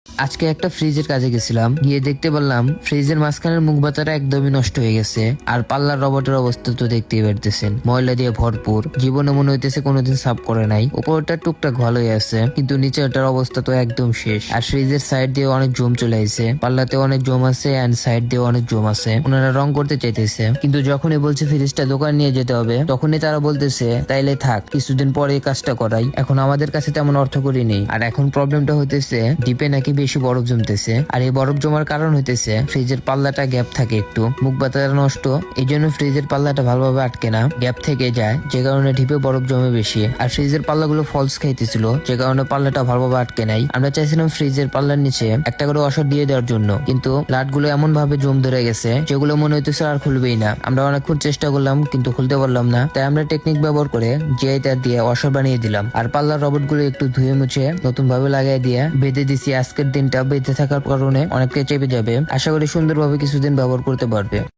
আজকে একটা ফ্রিজের কাজে গেছিলাম, গিয়ে দেখতে পারলাম ফ্রিজের মাঝখানের মুখ বাতাটা একদমই নষ্ট হয়ে গেছে। আর পাল্লার রবটের অবস্থা তো দেখতেই পারতেছেন, ময়লা দিয়ে ভরপুর। জীবনে মনে হইতেছে কোনোদিন সাফ করে নাই। উপরটা টুকটাক ভালোই আছে, কিন্তু নিচেরটার অবস্থা তো একদম শেষ। আর ফ্রিজের সাইড দিয়ে অনেক জম চলে আইছে, পাল্লাতে অনেক জম আছে এন্ড সাইড দিয়ে অনেক জম আছে। ওনারা রং করতে চাইতেছে, কিন্তু যখনই বলছে ফ্রিজটা দোকান নিয়ে যেতে হবে, তখনই তারা বলতেছে তাইলে থাক, কিছুদিন পরে এই কাজটা করাই। এখন আমাদের কাছে তেমন অর্থ করি নেই। আর এখন প্রবলেমটা হইতেছে ডিপে নাকি বেশি বরফ জমতেছে। আর এই বরফ জমার কারণ হইতেছে ফ্রিজের পাল্লাটা গ্যাপ থাকে, একটু মুখ বাতাটা নষ্ট, এই জন্য ফ্রিজের পাল্লাটা ভালোভাবে আটকে না, গ্যাপ থেকে যায়, যে কারণে ডিপে বরফ জমে বেশি। আর ফ্রিজের পাল্লাগুলো ফলস খাইতেছিল, যে কারণে পাল্লাটা ভালোভাবে আটকে নাই। আমরা চাইছিলাম ফ্রিজের পাল্লার নিচে একটা করে অসার দিয়ে দেওয়ার জন্য, কিন্তু লাটগুলো এমন ভাবে জম ধরে গেছে যেগুলো মনে হইতেছে আর খুলবেই না। আমরা অনেকক্ষণ চেষ্টা করলাম কিন্তু খুলতে পারলাম না, তাই আমরা টেকনিক ব্যবহার করে জিআই তার দিয়ে অসার বানিয়ে দিলাম। আর পাল্লার রবট গুলো একটু ধুয়ে মুছে নতুন ভাবে লাগাই দিয়ে বেঁধে দিছি। আজকের দিনটা বেঁধে থাকার কারণে অনেকটা চেপে যাবে, আশা করি সুন্দরভাবে কিছুদিন ব্যবহার করতে পারবে।